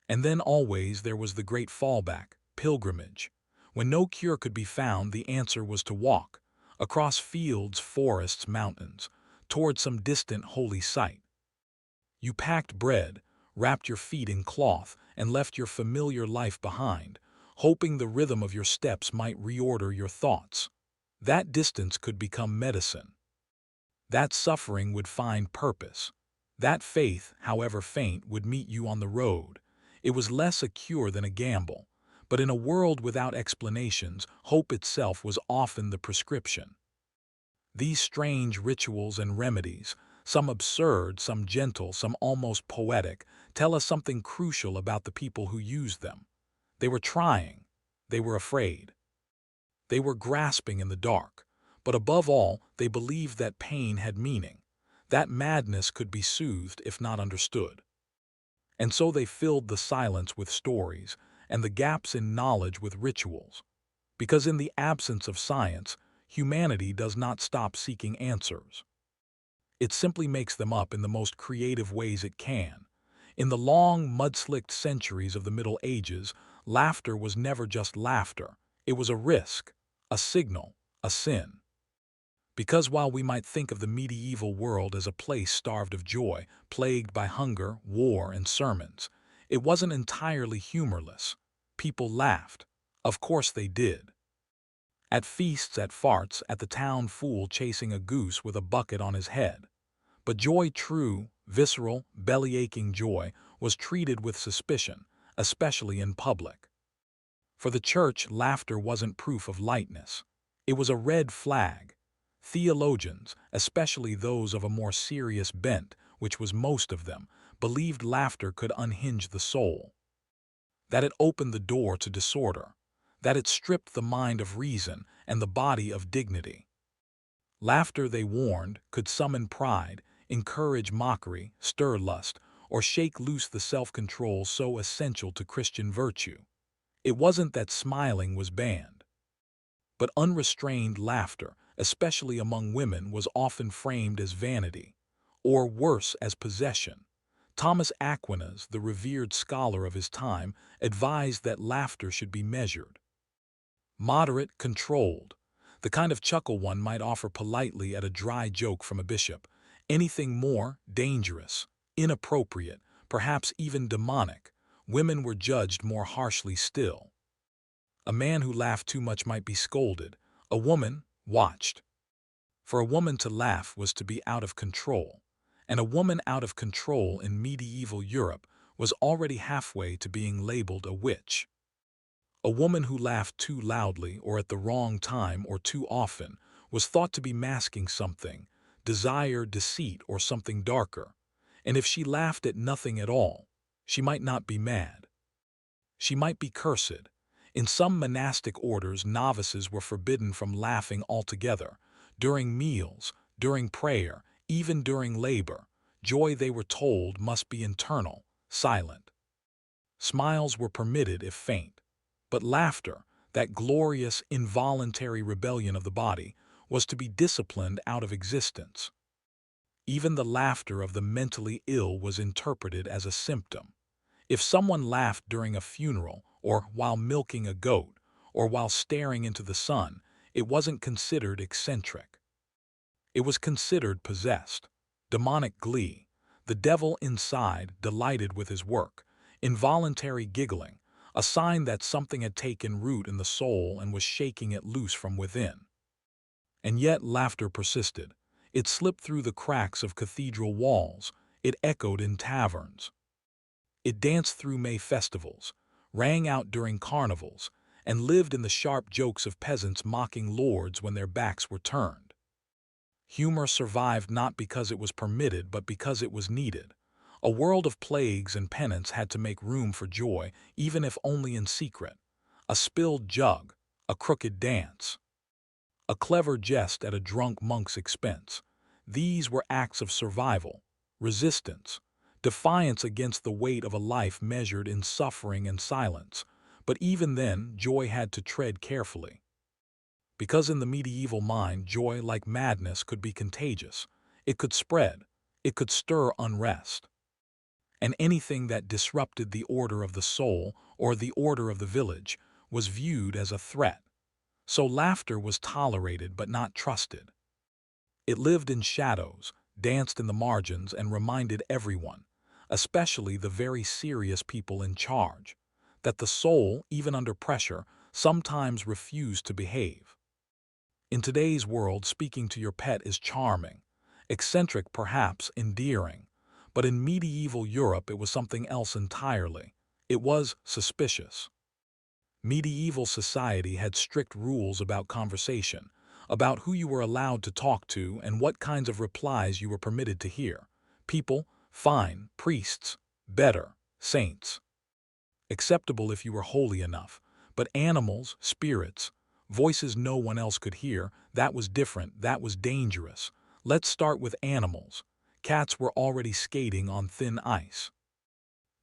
Speaker 1: And then always there was the great fallback, pilgrimage. When no cure could be found, the answer was to walk, across fields, forests, mountains, toward some distant holy site. You packed bread, wrapped your feet in cloth, and left your familiar life behind, hoping the rhythm of your steps might reorder your thoughts. That distance could become medicine. That suffering would find purpose. That faith, however faint, would meet you on the road. It was less a cure than a gamble, but in a world without explanations, hope itself was often the prescription. These strange rituals and remedies, some absurd, some gentle, some almost poetic, tell us something crucial about the people who used them. They were trying. They were afraid. They were grasping in the dark. But above all, they believed that pain had meaning, that madness could be soothed if not understood. And so they filled the silence with stories and the gaps in knowledge with rituals. Because in the absence of science, humanity does not stop seeking answers. It simply makes them up in the most creative ways it can. In the long, mud-slicked centuries of the Middle Ages, laughter was never just laughter. It was a risk, a signal, a sin. Because while we might think of the medieval world as a place starved of joy, plagued by hunger, war, and sermons, it wasn't entirely humorless. People laughed. Of course they did. At feasts, at farts, at the town fool chasing a goose with a bucket on his head. But joy, true, visceral, belly-aching joy, was treated with suspicion, especially in public. For the church, laughter wasn't proof of lightness. It was a red flag. Theologians, especially those of a more serious bent, which was most of them, believed laughter could unhinge the soul, that it opened the door to disorder, that it stripped the mind of reason and the body of dignity. Laughter, they warned, could summon pride, encourage mockery, stir lust, or shake loose the self-control so essential to Christian virtue. It wasn't that smiling was banned, but unrestrained laughter, especially among women, was often framed as vanity, or worse, as possession. Thomas Aquinas, the revered scholar of his time, advised that laughter should be measured. Moderate, controlled, the kind of chuckle one might offer politely at a dry joke from a bishop. Anything more, dangerous, inappropriate, perhaps even demonic. Women were judged more harshly still. A man who laughed too much might be scolded. A woman, watched. For a woman to laugh was to be out of control, and a woman out of control in medieval Europe was already halfway to being labeled a witch. A woman who laughed too loudly or at the wrong time or too often was thought to be masking something, desire, deceit, or something darker. And if she laughed at nothing at all, she might not be mad. She might be cursed. In some monastic orders, novices were forbidden from laughing altogether. During meals, during prayer, even during labor, joy, they were told, must be internal, silent. Smiles were permitted if faint. But laughter, that glorious, involuntary rebellion of the body, was to be disciplined out of existence. Even the laughter of the mentally ill was interpreted as a symptom. If someone laughed during a funeral, or while milking a goat, or while staring into the sun, it wasn't considered eccentric. It was considered possessed. Demonic glee. The devil inside, delighted with his work. Involuntary giggling, a sign that something had taken root in the soul and was shaking it loose from within. And yet laughter persisted. It slipped through the cracks of cathedral walls. It echoed in taverns. It danced through May festivals, rang out during carnivals, and lived in the sharp jokes of peasants mocking lords when their backs were turned. Humor survived not because it was permitted but because it was needed. A world of plagues and penance had to make room for joy, even if only in secret. A spilled jug, a crooked dance, a clever jest at a drunk monk's expense. These were acts of survival, resistance, defiance against the weight of a life measured in suffering and silence. But even then, joy had to tread carefully. Because in the medieval mind, joy, like madness, could be contagious. It could spread. It could stir unrest. And anything that disrupted the order of the soul or the order of the village was viewed as a threat. So laughter was tolerated but not trusted. It lived in shadows, danced in the margins, and reminded everyone, especially the very serious people in charge, that the soul, even under pressure, sometimes refused to behave. In today's world, speaking to your pet is charming, eccentric perhaps, endearing. But in medieval Europe it was something else entirely. It was suspicious. Medieval society had strict rules about conversation, about who you were allowed to talk to and what kinds of replies you were permitted to hear. People, fine; priests, better; saints, acceptable if you were holy enough. But animals, spirits, voices no one else could hear, that was different, that was dangerous. Let's start with animals. Cats were already skating on thin ice.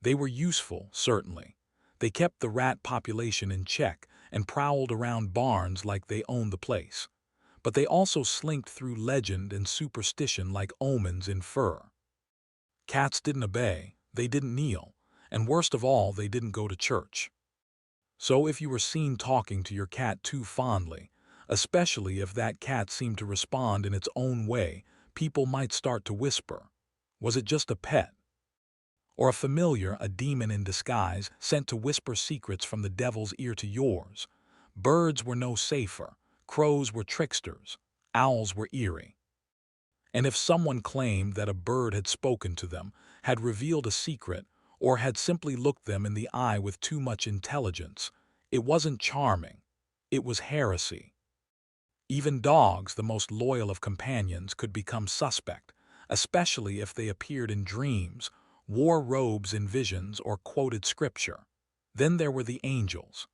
Speaker 1: They were useful, certainly. They kept the rat population in check and prowled around barns like they owned the place. But they also slinked through legend and superstition like omens in fur. Cats didn't obey, they didn't kneel, and worst of all, they didn't go to church. So if you were seen talking to your cat too fondly, especially if that cat seemed to respond in its own way, people might start to whisper, was it just a pet? Or a familiar, a demon in disguise, sent to whisper secrets from the devil's ear to yours? Birds were no safer, crows were tricksters, owls were eerie. And if someone claimed that a bird had spoken to them, had revealed a secret, or had simply looked them in the eye with too much intelligence, it wasn't charming, it was heresy. Even dogs, the most loyal of companions, could become suspect, especially if they appeared in dreams, wore robes in visions, or quoted scripture. Then there were the angels.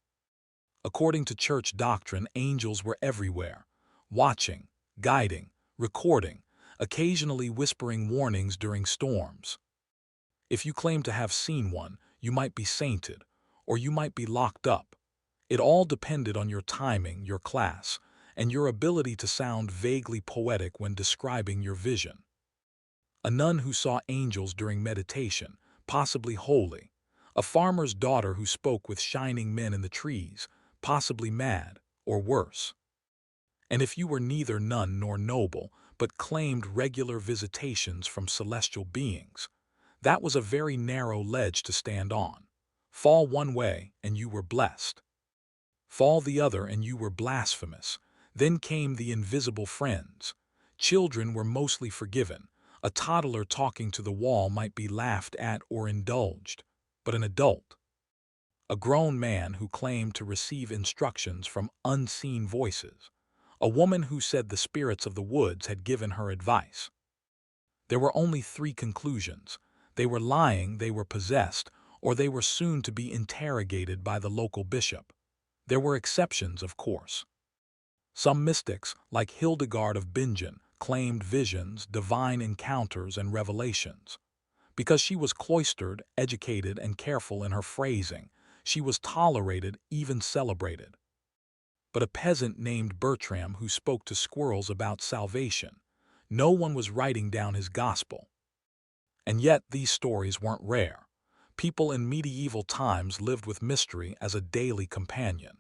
Speaker 1: According to church doctrine, angels were everywhere, watching, guiding, recording, occasionally whispering warnings during storms. If you claimed to have seen one, you might be sainted, or you might be locked up. It all depended on your timing, your class, and your ability to sound vaguely poetic when describing your vision. A nun who saw angels during meditation, possibly holy. A farmer's daughter who spoke with shining men in the trees, possibly mad, or worse. And if you were neither nun nor noble, but claimed regular visitations from celestial beings, that was a very narrow ledge to stand on. Fall one way, and you were blessed. Fall the other, and you were blasphemous. Then came the invisible friends. Children were mostly forgiven. A toddler talking to the wall might be laughed at or indulged. But an adult, a grown man who claimed to receive instructions from unseen voices, a woman who said the spirits of the woods had given her advice. There were only three conclusions. They were lying, they were possessed, or they were soon to be interrogated by the local bishop. There were exceptions, of course. Some mystics, like Hildegard of Bingen, claimed visions, divine encounters, and revelations. Because she was cloistered, educated, and careful in her phrasing, she was tolerated, even celebrated. But a peasant named Bertram who spoke to squirrels about salvation, no one was writing down his gospel. And yet these stories weren't rare. People in medieval times lived with mystery as a daily companion.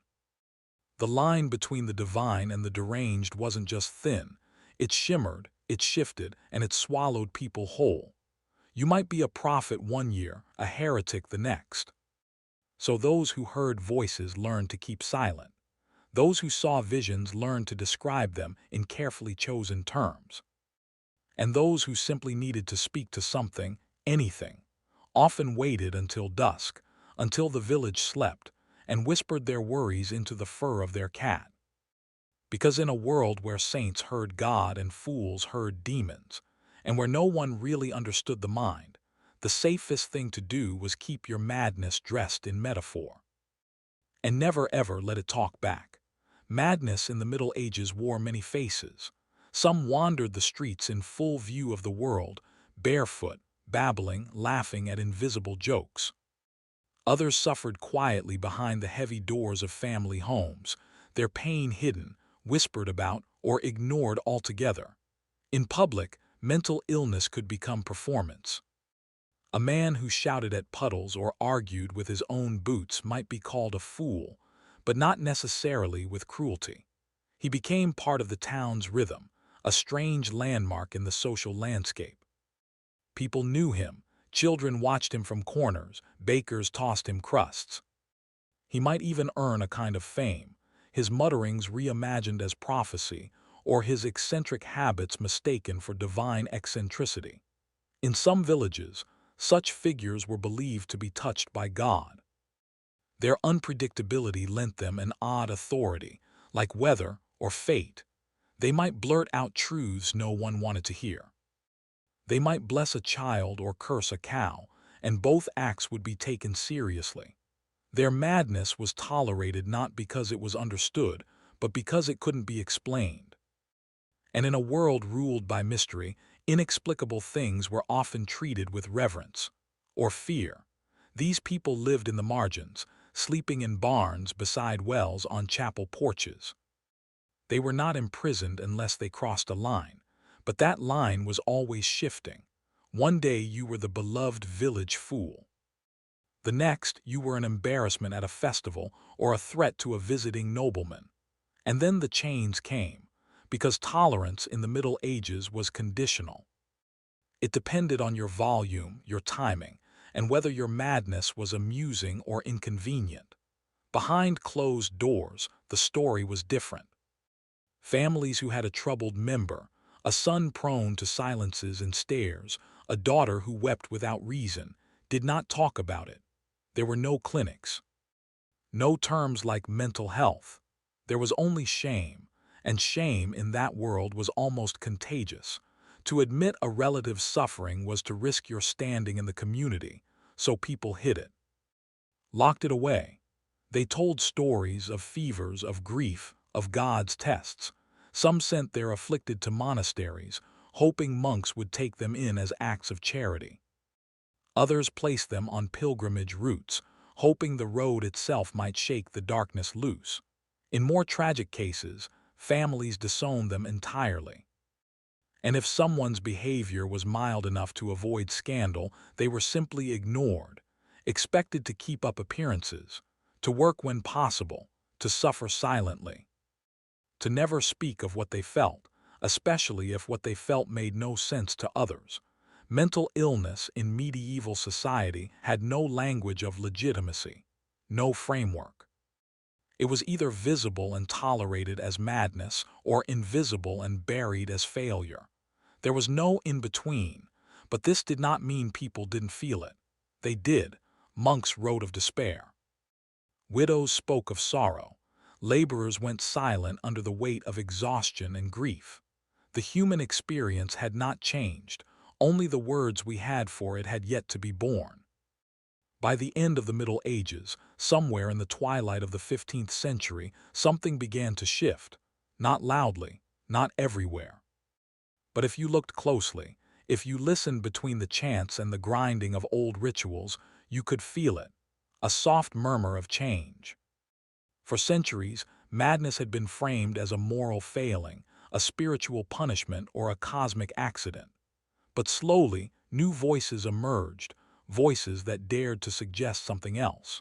Speaker 1: The line between the divine and the deranged wasn't just thin. It shimmered, it shifted, and it swallowed people whole. You might be a prophet one year, a heretic the next. So those who heard voices learned to keep silent. Those who saw visions learned to describe them in carefully chosen terms. And those who simply needed to speak to something, anything, often waited until dusk, until the village slept, and whispered their worries into the fur of their cat. Because in a world where saints heard God and fools heard demons, and where no one really understood the mind, The safest thing to do was keep your madness dressed in metaphor. And never ever let it talk back. Madness in the Middle Ages wore many faces. Some wandered the streets in full view of the world, barefoot, babbling, laughing at invisible jokes. Others suffered quietly behind the heavy doors of family homes, their pain hidden, whispered about, or ignored altogether. In public, mental illness could become performance. A man who shouted at puddles or argued with his own boots might be called a fool, but not necessarily with cruelty. He became part of the town's rhythm, a strange landmark in the social landscape. People knew him, children watched him from corners, bakers tossed him crusts. He might even earn a kind of fame, his mutterings reimagined as prophecy, or his eccentric habits mistaken for divine eccentricity. In some villages, such figures were believed to be touched by God. Their unpredictability lent them an odd authority, like weather or fate. They might blurt out truths no one wanted to hear. They might bless a child or curse a cow, and both acts would be taken seriously. Their madness was tolerated not because it was understood, but because it couldn't be explained. And in a world ruled by mystery, inexplicable things were often treated with reverence or fear. These people lived in the margins, sleeping in barns beside wells on chapel porches. They were not imprisoned unless they crossed a line, but that line was always shifting. One day you were the beloved village fool. The next, you were an embarrassment at a festival or a threat to a visiting nobleman. And then the chains came, because tolerance in the Middle Ages was conditional. It depended on your volume, your timing, and whether your madness was amusing or inconvenient. Behind closed doors, the story was different. Families who had a troubled member, a son prone to silences and stares, a daughter who wept without reason, did not talk about it. There were no clinics. No terms like mental health. There was only shame, and shame in that world was almost contagious. To admit a relative's suffering was to risk your standing in the community, so people hid it. Locked it away. They told stories of fevers, of grief, of God's tests. Some sent their afflicted to monasteries, hoping monks would take them in as acts of charity. Others placed them on pilgrimage routes, hoping the road itself might shake the darkness loose. In more tragic cases, families disowned them entirely. And if someone's behavior was mild enough to avoid scandal, they were simply ignored, expected to keep up appearances, to work when possible, to suffer silently, to never speak of what they felt, especially if what they felt made no sense to others. Mental illness in medieval society had no language of legitimacy, no framework. It was either visible and tolerated as madness or invisible and buried as failure. There was no in-between, but this did not mean people didn't feel it. They did. Monks wrote of despair. Widows spoke of sorrow. Laborers went silent under the weight of exhaustion and grief. The human experience had not changed. Only the words we had for it had yet to be born. By the end of the Middle Ages, somewhere in the twilight of the 15th century, something began to shift. Not loudly, not everywhere. But if you looked closely, if you listened between the chants and the grinding of old rituals, you could feel it, a soft murmur of change. For centuries, madness had been framed as a moral failing, a spiritual punishment, or a cosmic accident. But slowly, new voices emerged, voices that dared to suggest something else.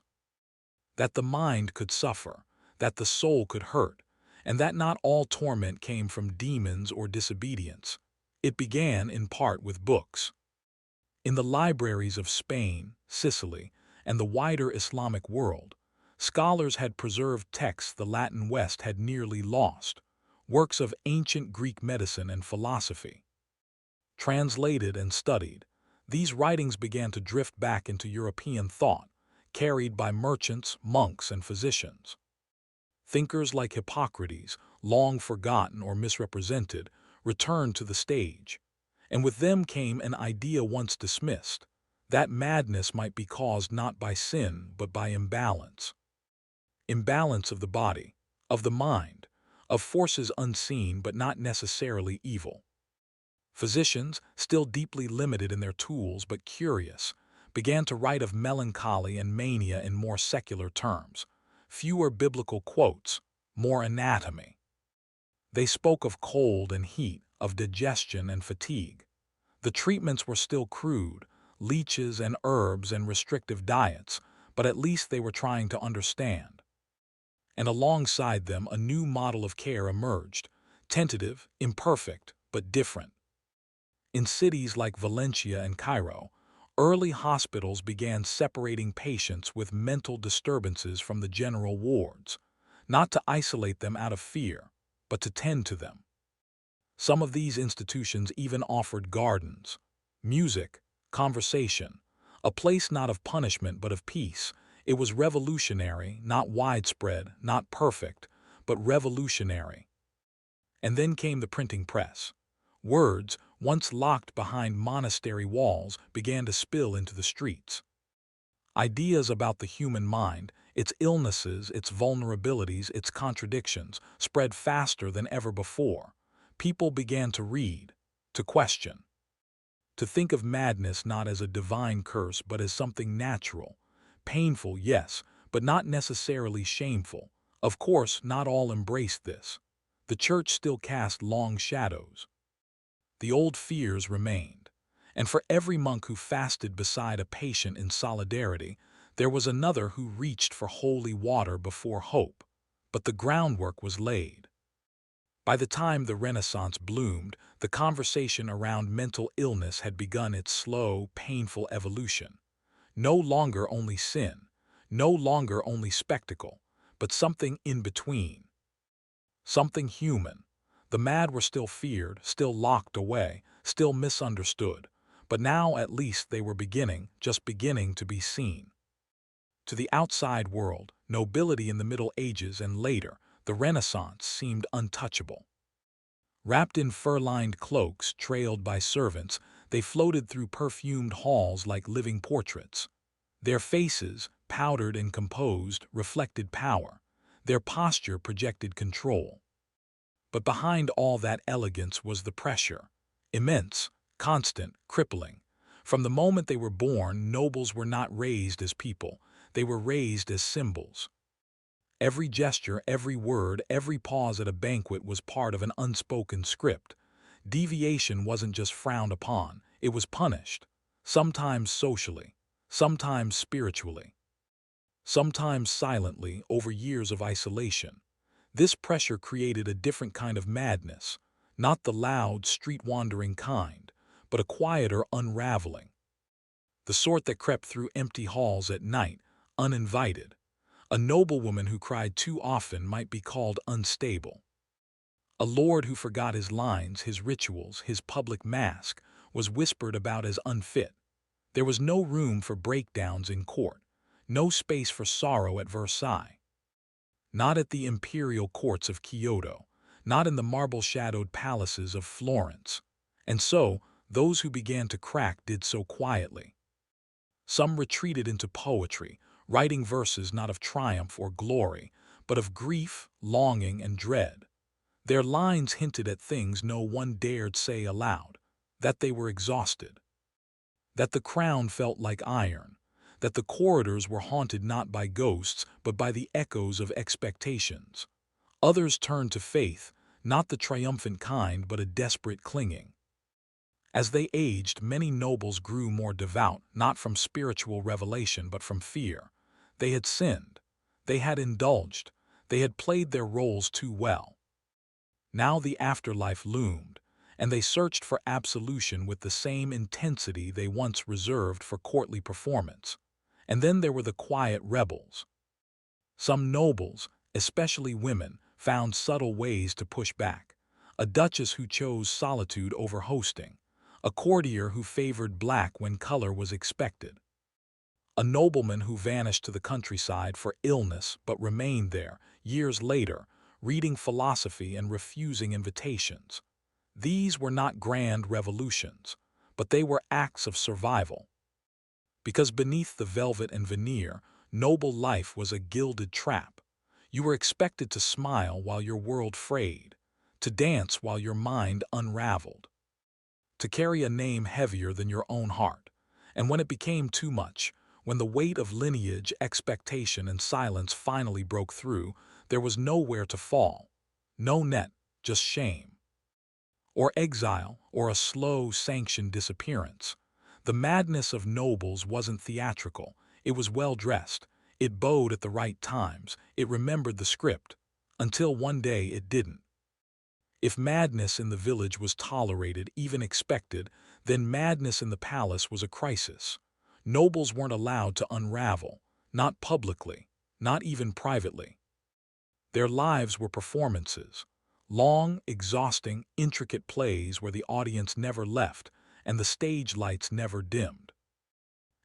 Speaker 1: That the mind could suffer, that the soul could hurt, and that not all torment came from demons or disobedience. It began in part with books. In the libraries of Spain, Sicily, and the wider Islamic world, scholars had preserved texts the Latin West had nearly lost, works of ancient Greek medicine and philosophy. Translated and studied, these writings began to drift back into European thought, carried by merchants, monks, and physicians. Thinkers like Hippocrates, long forgotten or misrepresented, returned to the stage, and with them came an idea once dismissed, That madness might be caused not by sin, but by imbalance. Imbalance of the body, of the mind, of forces unseen but not necessarily evil. Physicians, still deeply limited in their tools but curious, began to write of melancholy and mania in more secular terms. Fewer biblical quotes, more anatomy. They spoke of cold and heat, of digestion and fatigue. The treatments were still crude, leeches and herbs and restrictive diets, but at least they were trying to understand. And alongside them, a new model of care emerged, tentative, imperfect, but different. In cities like Valencia and Cairo, early hospitals began separating patients with mental disturbances from the general wards, not to isolate them out of fear, but to tend to them. Some of these institutions even offered gardens, music, conversation, a place not of punishment but of peace. It was revolutionary, not widespread, not perfect, but revolutionary. And then came the printing press. Words, once locked behind monastery walls, began to spill into the streets. Ideas about the human mind, its illnesses, its vulnerabilities, its contradictions, spread faster than ever before. People began to read, to question, to think of madness not as a divine curse but as something natural. Painful, yes, but not necessarily shameful. Of course, not all embraced this. The church still cast long shadows. The old fears remained, and for every monk who fasted beside a patient in solidarity, there was another who reached for holy water before hope. But the groundwork was laid. By the time the Renaissance bloomed, the conversation around mental illness had begun its slow, painful evolution. No longer only sin, no longer only spectacle, but something in between. Something human. The mad were still feared, still locked away, still misunderstood, but now at least they were beginning, just beginning to be seen. To the outside world, nobility in the Middle Ages and later, the Renaissance seemed untouchable. Wrapped in fur-lined cloaks, trailed by servants, they floated through perfumed halls like living portraits. Their faces, powdered and composed, reflected power. Their posture projected control. But behind all that elegance was the pressure. Immense, constant, crippling. From the moment they were born, nobles were not raised as people. They were raised as symbols. Every gesture, every word, every pause at a banquet was part of an unspoken script. Deviation wasn't just frowned upon, it was punished. Sometimes socially, sometimes spiritually, sometimes silently over years of isolation. This pressure created a different kind of madness, not the loud, street-wandering kind, but a quieter unraveling. The sort that crept through empty halls at night, uninvited. A noblewoman who cried too often might be called unstable. A lord who forgot his lines, his rituals, his public mask, was whispered about as unfit. There was no room for breakdowns in court, no space for sorrow at Versailles. Not at the imperial courts of Kyoto, not in the marble-shadowed palaces of Florence. And so, those who began to crack did so quietly. Some retreated into poetry, writing verses not of triumph or glory, but of grief, longing, and dread. Their lines hinted at things no one dared say aloud, that they were exhausted, that the crown felt like iron, that the corridors were haunted not by ghosts but by the echoes of expectations. Others turned to faith, not the triumphant kind but a desperate clinging. As they aged, many nobles grew more devout, not from spiritual revelation but from fear. They had sinned, they had indulged, they had played their roles too well. Now the afterlife loomed, and they searched for absolution with the same intensity they once reserved for courtly performance. And then there were the quiet rebels. Some nobles, especially women, found subtle ways to push back. A duchess who chose solitude over hosting. A courtier who favored black when color was expected. A nobleman who vanished to the countryside for illness but remained there, years later, reading philosophy and refusing invitations. These were not grand revolutions, but they were acts of survival. Because beneath the velvet and veneer, noble life was a gilded trap. You were expected to smile while your world frayed, to dance while your mind unraveled, to carry a name heavier than your own heart. And when it became too much, when the weight of lineage, expectation, and silence finally broke through, there was nowhere to fall. No net, just shame. Or exile, or a slow, sanctioned disappearance. The madness of nobles wasn't theatrical, it was well-dressed. It bowed at the right times, it remembered the script, until one day it didn't. If madness in the village was tolerated, even expected, then madness in the palace was a crisis. Nobles weren't allowed to unravel, not publicly, not even privately. Their lives were performances, long, exhausting, intricate plays where the audience never left and the stage lights never dimmed.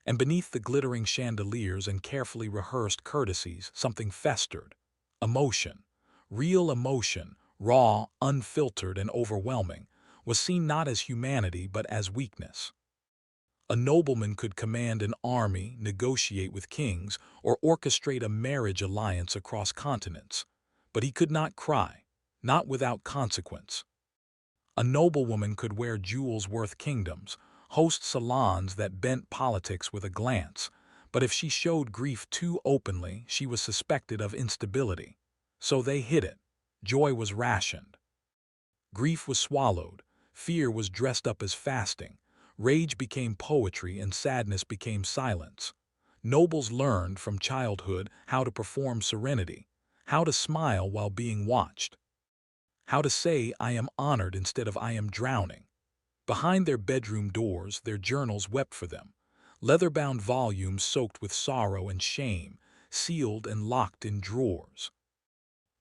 Speaker 1: And beneath the glittering chandeliers and carefully rehearsed courtesies, something festered. Emotion. Real emotion, raw, unfiltered, and overwhelming, was seen not as humanity but as weakness. A nobleman could command an army, negotiate with kings, or orchestrate a marriage alliance across continents. But he could not cry, not without consequence. A noblewoman could wear jewels worth kingdoms, host salons that bent politics with a glance, but if she showed grief too openly, she was suspected of instability. So they hid it. Joy was rationed. Grief was swallowed. Fear was dressed up as fasting. Rage became poetry and sadness became silence. Nobles learned from childhood how to perform serenity, how to smile while being watched, how to say I am honored instead of I am drowning. Behind their bedroom doors, their journals wept for them, leather-bound volumes soaked with sorrow and shame, sealed and locked in drawers.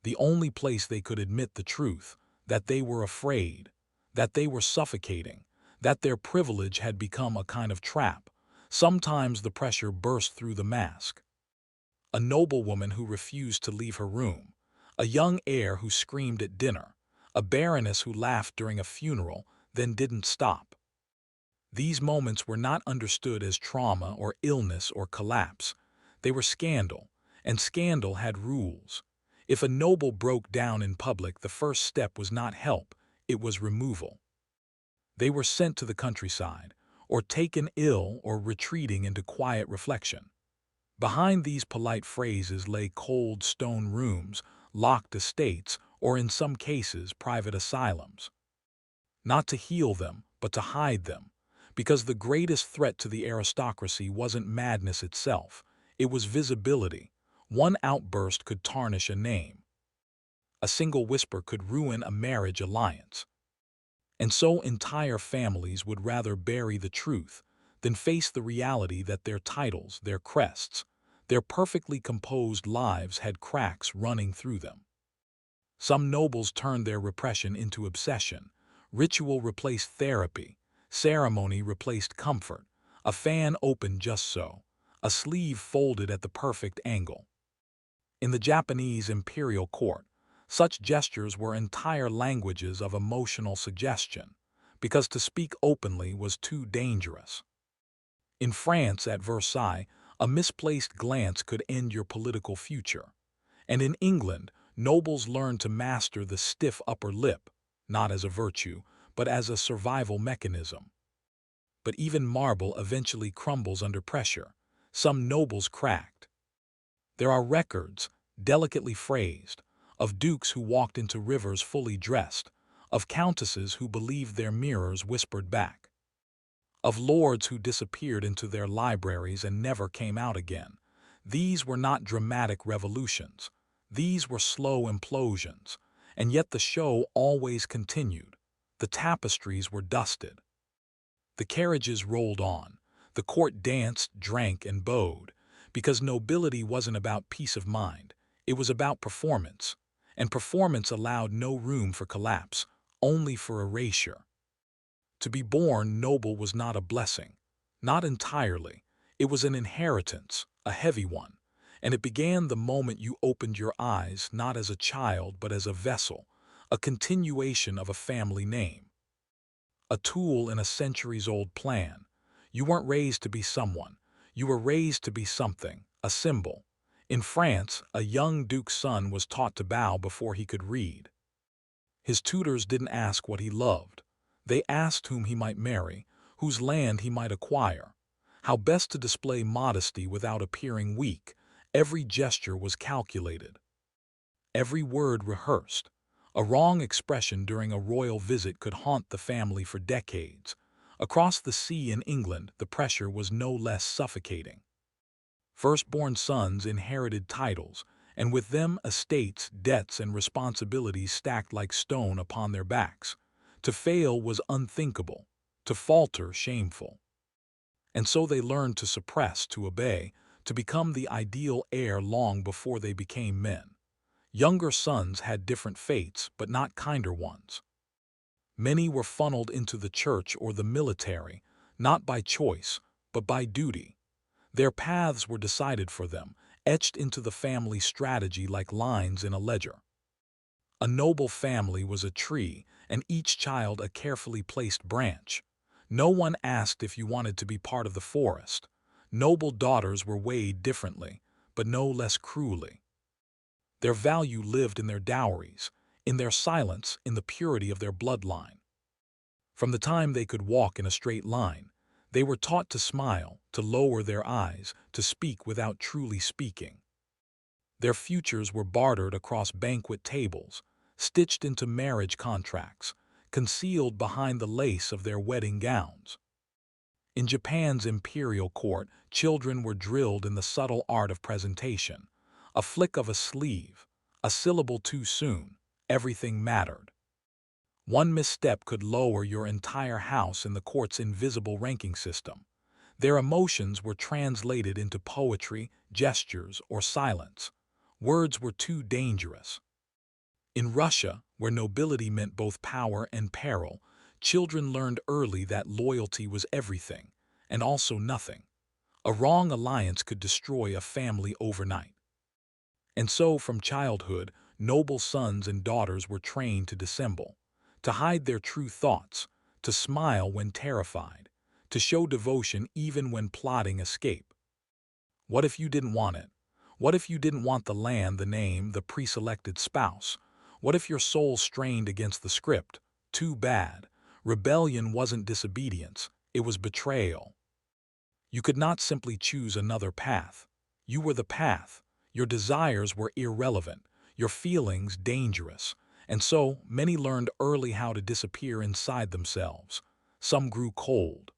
Speaker 1: The only place they could admit the truth, that they were afraid, that they were suffocating, that their privilege had become a kind of trap. Sometimes the pressure burst through the mask. A noblewoman who refused to leave her room, a young heir who screamed at dinner, a baroness who laughed during a funeral, then didn't stop. These moments were not understood as trauma or illness or collapse. They were scandal, and scandal had rules. If a noble broke down in public, the first step was not help, it was removal. They were sent to the countryside, or taken ill or retreating into quiet reflection. Behind these polite phrases lay cold stone rooms, locked estates, or in some cases private asylums. Not to heal them, but to hide them. Because the greatest threat to the aristocracy wasn't madness itself, it was visibility. One outburst could tarnish a name. A single whisper could ruin a marriage alliance. And so entire families would rather bury the truth than face the reality that their titles, their crests, their perfectly composed lives had cracks running through them. Some nobles turned their repression into obsession. Ritual replaced therapy. Ceremony replaced comfort. A fan opened just so. A sleeve folded at the perfect angle. In the Japanese imperial court, such gestures were entire languages of emotional suggestion, because to speak openly was too dangerous. In France at Versailles, a misplaced glance could end your political future. And in England, nobles learned to master the stiff upper lip, not as a virtue, but as a survival mechanism. But even marble eventually crumbles under pressure. Some nobles cracked. There are records, delicately phrased, of dukes who walked into rivers fully dressed, of countesses who believed their mirrors whispered back, of lords who disappeared into their libraries and never came out again. These were not dramatic revolutions. These were slow implosions, and yet the show always continued. The tapestries were dusted. The carriages rolled on. The court danced, drank, and bowed, because nobility wasn't about peace of mind. It was about performance, and performance allowed no room for collapse, only for erasure. To be born noble was not a blessing. Not entirely. It was an inheritance, a heavy one. And it began the moment you opened your eyes, not as a child, but as a vessel, a continuation of a family name. A tool in a centuries-old plan. You weren't raised to be someone. You were raised to be something, a symbol. In France, a young duke's son was taught to bow before he could read. His tutors didn't ask what he loved. They asked whom he might marry, whose land he might acquire, how best to display modesty without appearing weak. Every gesture was calculated, every word rehearsed. A wrong expression during a royal visit could haunt the family for decades. Across the sea in England, the pressure was no less suffocating. Firstborn sons inherited titles, and with them estates, debts, and responsibilities stacked like stone upon their backs. To fail was unthinkable, to falter shameful. And so they learned to suppress, to obey, to become the ideal heir long before they became men. Younger sons had different fates, but not kinder ones. Many were funneled into the church or the military, not by choice, but by duty. Their paths were decided for them, etched into the family strategy like lines in a ledger. A noble family was a tree, and each child a carefully placed branch. No one asked if you wanted to be part of the forest. Noble daughters were weighed differently, but no less cruelly. Their value lived in their dowries, in their silence, in the purity of their bloodline. From the time they could walk in a straight line, they were taught to smile, to lower their eyes, to speak without truly speaking. Their futures were bartered across banquet tables, stitched into marriage contracts, concealed behind the lace of their wedding gowns. In Japan's imperial court, children were drilled in the subtle art of presentation. A flick of a sleeve, a syllable too soon, everything mattered. One misstep could lower your entire house in the court's invisible ranking system. Their emotions were translated into poetry, gestures, or silence. Words were too dangerous. In Russia, where nobility meant both power and peril, children learned early that loyalty was everything, and also nothing. A wrong alliance could destroy a family overnight. And so, from childhood, noble sons and daughters were trained to dissemble, to hide their true thoughts, to smile when terrified, to show devotion even when plotting escape. What if you didn't want it? What if you didn't want the land, the name, the pre-selected spouse? What if your soul strained against the script? Too bad. Rebellion wasn't disobedience, it was betrayal. You could not simply choose another path. You were the path. Your desires were irrelevant, your feelings dangerous. And so, many learned early how to disappear inside themselves. Some grew cold,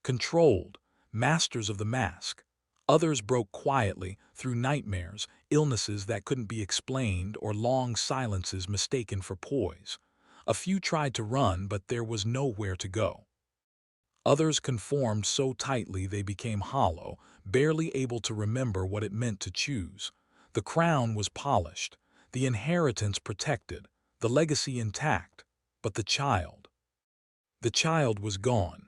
Speaker 1: controlled, masters of the mask. Others broke quietly through nightmares, illnesses that couldn't be explained, or long silences mistaken for poise. A few tried to run, but there was nowhere to go. Others conformed so tightly they became hollow, barely able to remember what it meant to choose. The crown was polished, the inheritance protected, the legacy intact, but the child was gone.